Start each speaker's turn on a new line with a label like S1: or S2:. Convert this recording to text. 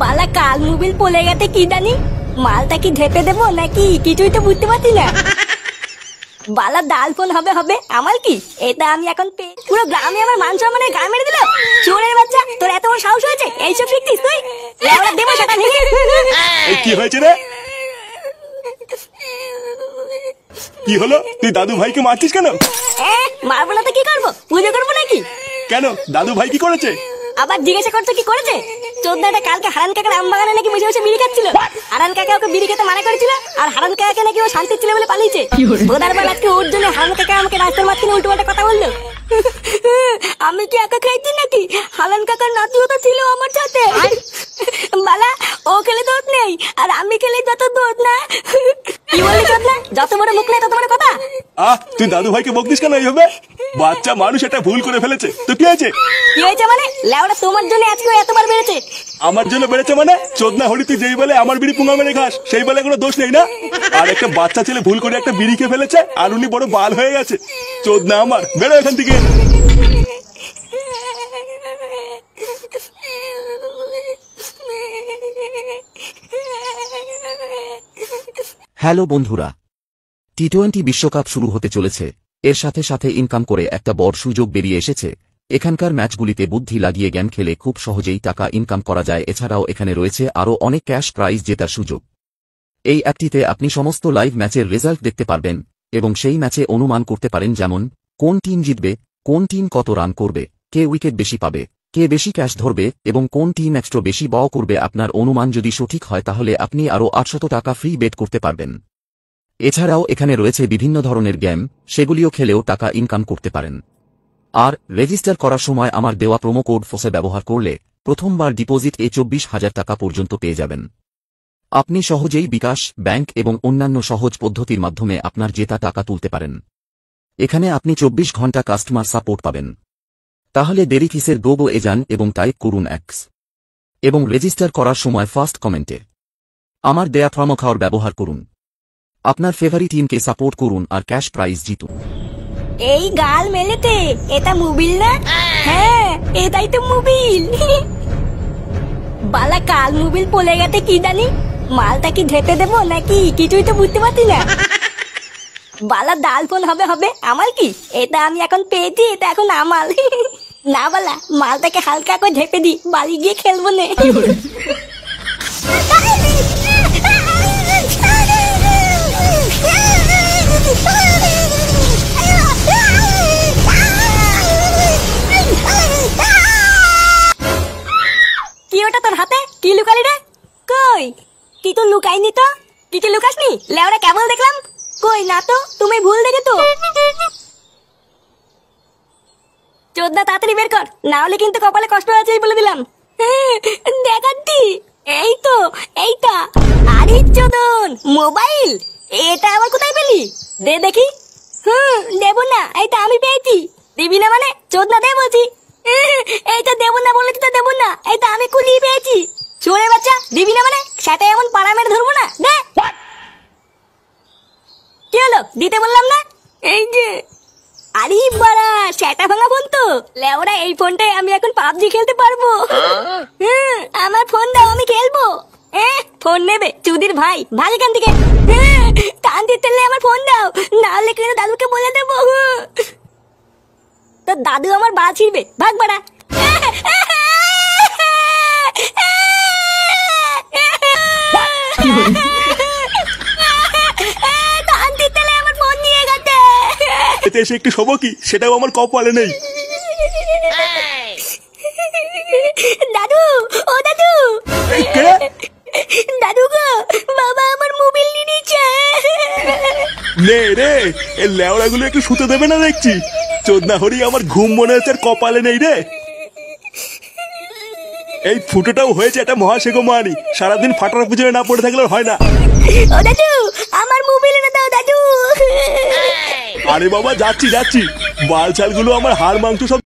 S1: বালা কাল মোবিল পড়ে গেছে কি জানি, মালটা কি ঢেপে দেবো নাকি কিছুই তো বুঝতে পারছি না। বালা ডাল ফোন হবে হবে আমার কি, এটা আমি এখন পুরো গ্রামে আমার মান সম্মানের গান মেরে দিল। চোরের বাচ্চা, তোর এত বড় সাহস হয়েছে এইসব শিখতিস তুই? দেবো সেটা নেই।
S2: কি হয়েছে রে? কি হলো? তুই দাদু ভাইকে মারছিস কেন?
S1: মারবো না তো কি করবো, পুজো করবো নাকি?
S2: কেন, দাদু ভাই কি করেছে?
S1: আবার জিজ্ঞাসা করছো কি করেছে? চোদ্দাটা কালকে হারান কাকার আম বাগানে নাকি বসে বসে বিড়ি খাচ্ছিল। হারান কাকা ওকে বিড়ি খেতে মানা করেছিল, আর হারান কাকাকে নাকি ও শান্তি ছিল বলে পালিয়েছে। বোধার বেলা আজকে ওর জন্য হারান কাকা আমাকে রাস্তার মাঝখানে উল্টো পাল্টা কথা বললো। আমি কি একা খাইছি নাকি? হারান কাকার নাতিও তো ছিল আমার সাথে। বালা ও খেলে দোষ নেই, আর আমি খেলে যত দোষ না। কি বলি দোষ না? যত বড় মুখ নেই তত বড় কথা।
S2: তুই দাদু ভাইকে বকতিস কেন এইভাবে? বাচ্চা মানুষ এটা ভুল করে ফেলেছে, তো কি হয়েছে?
S1: কি হয়েছে মানে? লেওড়া তোমার জন্য আজকে এতবার বেড়েছে।
S2: আমার জন্য বেড়েছে মানে? চোদনা হরি, তুই যেই বলে আমার বিড়ি পুঙ্গা মেরে খাস, সেই বলে কোনো দোষ নেই না? আর একটা বাচ্চা ছেলে ভুল করে একটা বিড়ি খেয়ে ফেলেছে, আর উনি বড় বাল হয়ে গেছে। চোদনা আমার, বেরো এখান থেকে।
S3: হ্যালো বন্ধুরা, টি-20 বিশ্বকাপ শুরু হতে চলেছে। এর সাথে সাথে ইনকাম করে একটা বড় সুযোগ বেরিয়ে এসেছে। এখানকার ম্যাচগুলিতে বুদ্ধি লাগিয়ে জ্ঞান খেলে খুব সহজেই টাকা ইনকাম করা যায়। এছাড়াও এখানে রয়েছে আরও অনেক ক্যাশ প্রাইজ জেতার সুযোগ। এই অ্যাপটিতে আপনি সমস্ত লাইভ ম্যাচের রেজাল্ট দেখতে পারবেন এবং সেই ম্যাচে অনুমান করতে পারেন, যেমন কোন টিম জিতবে, কোন টিম কত রান করবে, কে উইকেট বেশি পাবে, কে বেশি ক্যাশ ধরবে এবং কোন টিম এক্সট্রা বেশি বল করবে। আপনার অনুমান যদি সঠিক হয় তাহলে আপনি আরও 800 টাকা ফ্রি বেট করতে পারবেন। এছাড়াও এখানে রয়েছে বিভিন্ন ধরনের গেম, সেগুলিও খেলেও টাকা ইনকাম করতে পারেন। আর রেজিস্টার করার সময় আমার দেওয়া প্রোমো কোড ফোসে ব্যবহার করলে প্রথমবার ডিপোজিট 24,000 টাকা পর্যন্ত পেয়ে যাবেন। আপনি সহজেই বিকাশ, ব্যাংক এবং অন্যান্য সহজ পদ্ধতির মাধ্যমে আপনার জেতা টাকা তুলতে পারেন। এখানে আপনি 24 ঘন্টা কাস্টমার সাপোর্ট পাবেন। তাহলে দেরি কিসের? গোগো এ যান এবং টাইপ করুন এক্স এবং রেজিস্টার করার সময় ফার্স্ট কমেন্টে আমার দেয়া প্রোমো কোড ব্যবহার করুন। আপনার ফেভারিট টিমকে সাপোর্ট করুন আর ক্যাশ প্রাইজ জিতুন।
S1: এই গাল মেলেতে, এটা মোবিল না? হ্যাঁ এটাই তো মোবিল। বালা কাল মোবিল পড়ে গেছে কি জানি, মালটা কি ঢেপে দেবো নাকি কিছুই তো বুঝতে পারছি না। বালা ডাল ফোন হবে হবে আমার কি, এটা আমি এখন পেয়েছি, এটা এখন আমার না। বালা মালটাকে হালকা করে ঢেপে দি, বাড়ি গিয়ে খেলবো না। কি ওটা তোর হাতে? কি লুকালি রে? কই কি তো লুকাইনি তো। কি লুকাসনি? লেওরা কেবল দেখলাম। কই না তো, তুমি ভুল দেখে তো। চোদ্দা তাড়াতাড়ি বের কর, না হলে কিন্তু কপালে কষ্ট আছে বলে দিলাম। দেখাচ্ছি, এই তো এইটা। আরে চোদন মোবাইল, এটা আবার কোথায় পেলি? দে দেখি। দেবো না, এইটা আমি পেয়েছি। দিবি না মানে? চোদনা দে বলছি। এইটা দেবো না বলেছি তো দেবো না, এইটা আমি কুলিয়ে পেয়েছি। চোরে বাচ্চা, দিবি না মানে? সেটা এমন পাড়া মেরে ধরবো না। দে। কি হলো? দিতে বললাম না। এই যে। আরে বাড়া, সেটা ভাঙা ফোন তো। লেওরা এই ফোনটাই আমি এখন পাবজি খেলতে পারবো। আমার ফোন দাও, আমি খেলবো। ফোন নেবে চুদির ভাই, ভাগ এখান থেকে। কান দিতে আমার ফোন দাও, নাহলে কিন্তু দাদুকে বলে দেবো। তো দাদু আমার বা ছিড়বে, ভাগ বাড়া।
S2: এতে এসে একটু শোবো কি, সেটাও আমার কপালে নেই।
S1: দাদু, ও দাদু, দাদু গো, বাবা আমার মোবাইল নিয়ে নিচ্ছে।
S2: নে রে, এই লেওড়াগুলো একটু শুতে দেবে না দেখছি। চোদনা হরি, আমার ঘুম মনে হচ্ছে আর কপালে নেই রে। এই ফুটোটাও হয়েছে একটা মহাশেখ মানি, সারাদিন ফাটার পিছনে না পড়ে থাকলে হয় না।
S1: ও দাদু, আমার মোবাইল এনে দাও দাদু।
S2: আরে বাবা, যাচ্ছি যাচ্ছি। বাল ছালগুলো আমার হাড় মাংস সব